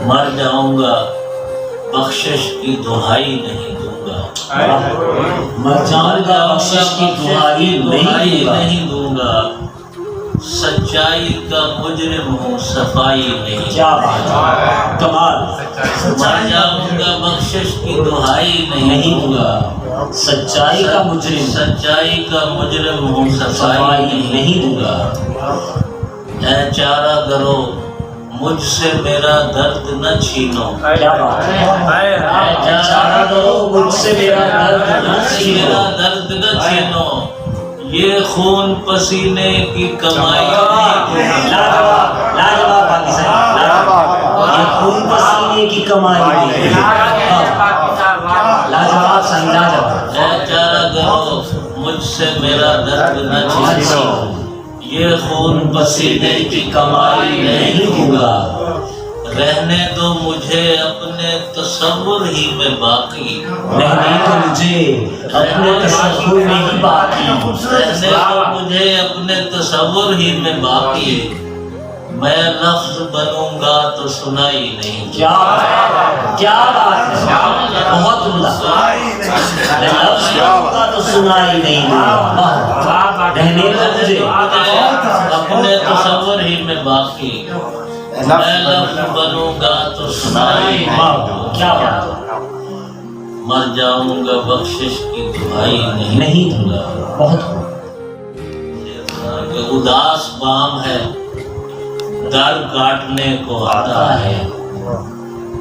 مر جاؤں گا بخشش کی دہائی نہیں دوں گا، مر جاؤں گا بخشش کی دہائی نہیں دوں گا، سچائی کا مجرم ہوں صفائی نہیں، کیا بات ہے، کمال، مر جاؤں گا بخشش کی دہائی نہیں دوں گا، سچائی کا مجرم ہوں صفائی نہیں دوں گا، اے چارہ گرو مجھ سے میرا درد نہ چھینو، کیا بات ہے، اے چارہ گرو مجھ سے میرا درد نہ چھینو، یہ خون پسینے کی کمائی لاجواب پاکستان، یہ خون پسینے کی کمائی نہیں، لاجواب صحیح، لاجواب، اے چارہ گرو مجھ سے میرا درد نہ چھینو، یہ خون پسینے کی کمائی نہیں دوں گا، رہنے دو مجھے اپنے تصور ہی میں باقی، رہنے تو مجھے اپنے تصور میں ہی باقی، رہنے دو مجھے اپنے تصور ہی میں باقی، میں لفظ بنوں گا تو سنائی نہیں، کیا بات ہے، بہت عمدہ، میں لفظ بنوں گا تو سنائی نہیں دوں گا، رہنے تو مجھے اپنے تصور ہی میں باقی، میں لفظ بنوں گا تو سنائی کیا بات ہے، مر جاؤں گا بخشش کی دہائی نہیں دوں گا، بہت کہ اداس بام ہے در کاٹنے کو آتا ہے،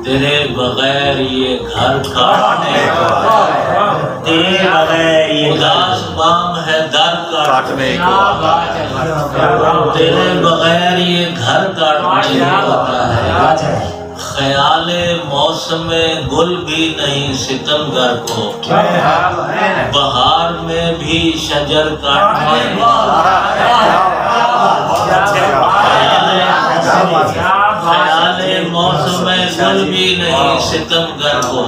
تیرے بغیر یہ گھر کاٹنے کو آتا ہے، تیرے بغیر یہ اداس بام ہے در کاٹنے کو آتا ہے، تیرے بغیر یہ گھر کاٹنے کو آتا ہے، خیال موسم گل بھی نہیں ستمگر کو، بہار میں بھی شجر کاٹنے کو آتا ہے، خیال موسم گل بھی نہیں ستمگر کو،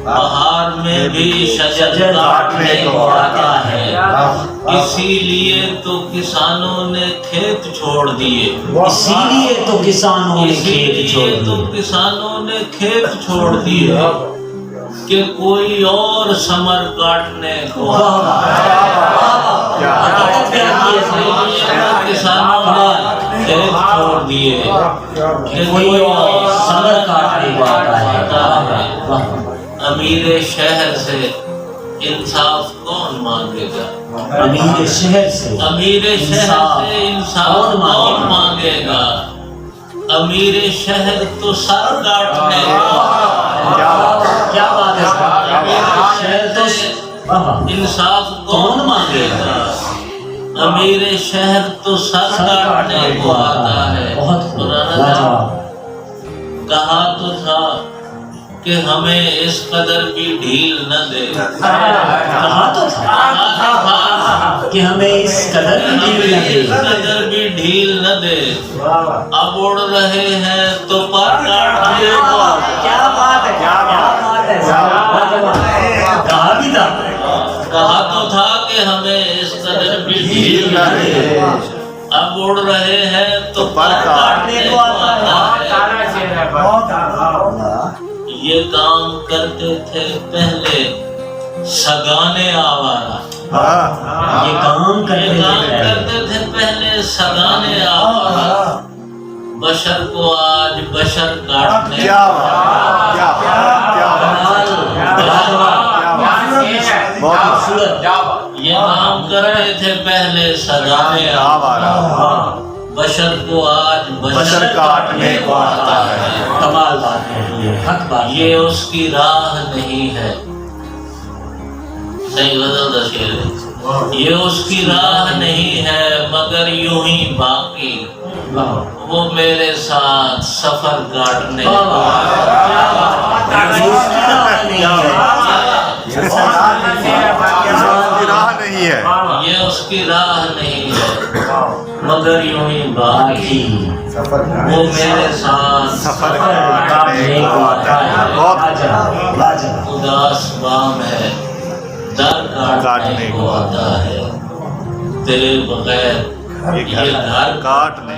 بہار میں بھی شجر کاٹنے کو آتا ہے، اسی لیے تو کسانوں نے کھیت چھوڑ دیے، اسی لیے تو کسانوں نے کھیت چھوڑ دیے کہ کوئی اور ثمر کاٹنے کو کسانوں نے کھیت چھوڑ دیے کہ کوئی اور ثمر کاٹنے کو آتا ہے، امیر شہر سے انصاف کون مانگے گا، امیر شہر سے انصاف کون مانگے گا، امیر شہر تو سر کاٹنے کو، کیا بات ہے، انصاف کون مانگے گا، امیر شہر تو سر کاٹنے کو آتا ہے، کہا تو تھا کہ ہمیں اس قدر بھی ڈھیل نہ دے، کہا تو تھا کہ ہمیں اس قدر بھی ڈھیل نہ دے، اب اڑ رہے ہیں تو پر کاٹنے کو، کیا بات ہے، کہا تو تھا کہ ہمیں اس قدر بھی ڈھیل نہ دے، اب اڑ رہے ہیں تو پر کاٹنے کو آتا ہے، یہ کام کرتے تھے پہلے سگانے آوارہ، یہ کام کرتے تھے پہلے سگانے آوارہ، بشر کو آج بشر کاٹنے، یہ کام کرتے تھے پہلے سگانے آوارہ، بشر کو آج بشر کاٹنے کو آتا ہے، کمال بات ہے، حق بات، یہ اس کی راہ نہیں ہے، صحیح غزل دا شعر ہے، یہ اس کی راہ نہیں ہے مگر یوں ہی باقی، وہ میرے ساتھ سفر کاٹنے کو آتا ہے، یہ اس کی راہ نہیں ہے، یہ اس کی راہ نہیں ہے مگر یوں ہی باقی، وہ میرے ساتھ سفر کاٹنے کو آتا ہے، اداس بام ہے در کاٹنے کو آتا ہے، تیرے بغیر یہ گھر کاٹنے